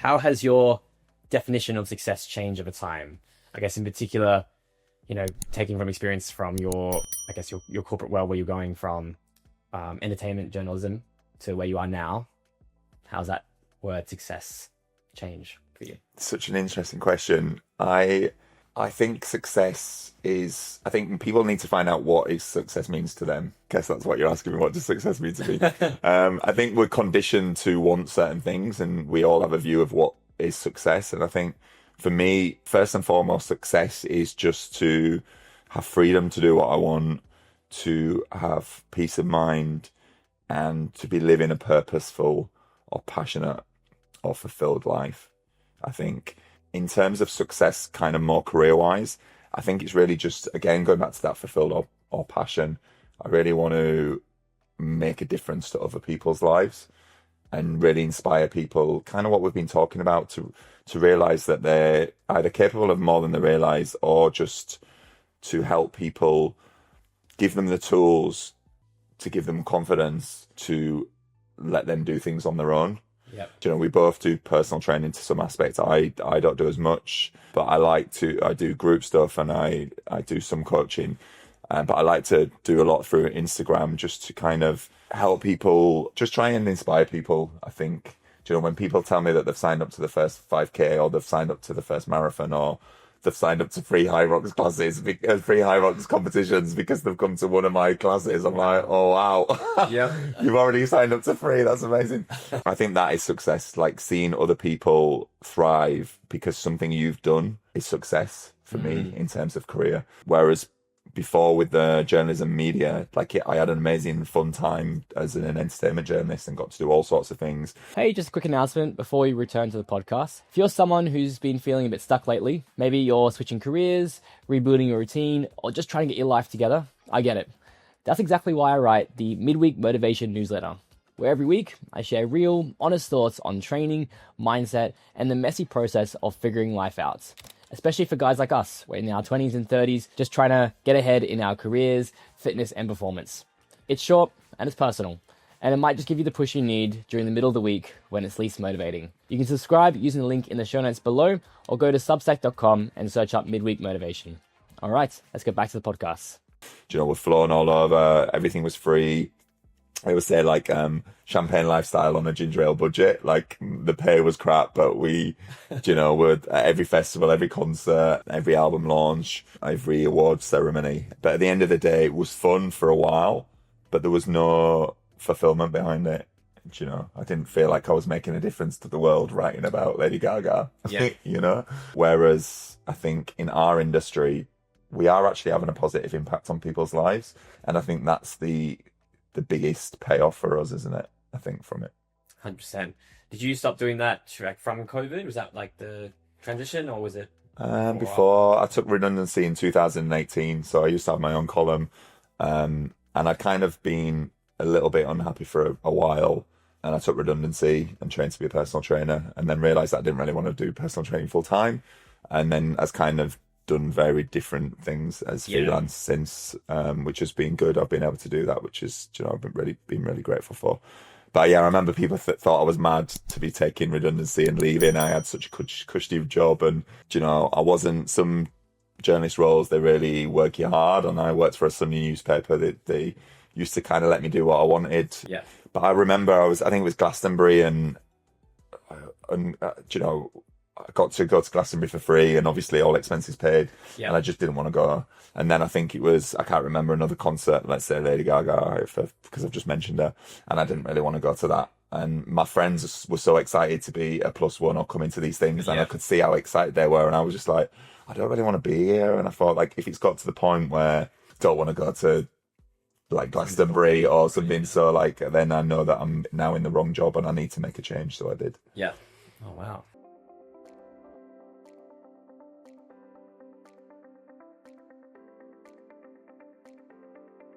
how has your definition of success changed over time? I guess in particular, taking from experience from your corporate world, where you're going from entertainment journalism to where you are now. How's that word success change for you? Such an interesting question. I think success is, I think people need to find out what is success means to them. I guess that's what you're asking me. What does success mean to me? I think we're conditioned to want certain things, and we all have a view of what is success. And I think for me, first and foremost, success is just to have freedom to do what I want, to have peace of mind, and to be living a purposeful or passionate or fulfilled life. I think in terms of success, kind of more career-wise, I think it's really just, again, going back to that fulfilled or passion. I really want to make a difference to other people's lives and really inspire people, kind of what we've been talking about, to realize that they're either capable of more than they realize, or just to help people, give them the tools, to give them confidence, to let them do things on their own. Yep. We both do personal training to some aspects. I don't do as much, but I do group stuff, and I do some coaching. But I like to do a lot through Instagram, just to kind of help people, just try and inspire people. I think, when people tell me that they've signed up to the first 5K, or they've signed up to the first marathon, or they've signed up to free high rocks classes, free high rocks competitions because they've come to one of my classes, I'm like, oh wow, yeah, you've already signed up to free. That's amazing. I think that is success, like seeing other people thrive because something you've done is success for me in terms of career. Whereas before, with the journalism media, I had an amazing fun time as an entertainment journalist and got to do all sorts of things. Hey, just a quick announcement before we return to the podcast. If you're someone who's been feeling a bit stuck lately, maybe you're switching careers, rebooting your routine, or just trying to get your life together, I get it. That's exactly why I write the Midweek Motivation newsletter, where every week I share real, honest thoughts on training, mindset, and the messy process of figuring life out. Especially for guys like us, we're in our 20s and 30s, just trying to get ahead in our careers, fitness, and performance. It's short and it's personal, and it might just give you the push you need during the middle of the week when it's least motivating. You can subscribe using the link in the show notes below, or go to substack.com and search up Midweek Motivation. All right, let's get back to the podcast. We're flown all over. Everything was free. I always say champagne lifestyle on a ginger ale budget. The pay was crap, but we, were at every festival, every concert, every album launch, every award ceremony. But at the end of the day, it was fun for a while, but there was no fulfillment behind it. I didn't feel like I was making a difference to the world writing about Lady Gaga. Yeah. Whereas I think in our industry, we are actually having a positive impact on people's lives. And I think that's the biggest payoff for us, isn't it? I think from it. 100%. Did you stop doing that from COVID? Was that the transition, or was it? Before I took redundancy in 2018, so I used to have my own column, and I'd kind of been a little bit unhappy for a while, and I took redundancy and trained to be a personal trainer, and then realised that I didn't really want to do personal training full time, and then as kind of done very different things as freelance since, which has been good. I've been able to do that, which is, I've been really grateful for. But yeah, I remember people thought I was mad to be taking redundancy and leaving. I had such a cushy job, and I wasn't. Some journalist roles, they really work you hard, and I worked for a Sunday newspaper. They used to kind of let me do what I wanted. Yeah. But I remember I think it was Glastonbury, and I got to go to Glastonbury for free, and obviously all expenses paid. Yeah. And I just didn't want to go. And then I think it was, I can't remember, another concert, let's say Lady Gaga, because I've just mentioned her, and I didn't really want to go to that. And my friends were so excited to be a +1 or come into these things, and I could see how excited they were, and I was just like, I don't really want to be here. And I thought, if it's got to the point where I don't want to go to Glastonbury or something, so then I know that I'm now in the wrong job and I need to make a change, so I did. Yeah. Oh wow.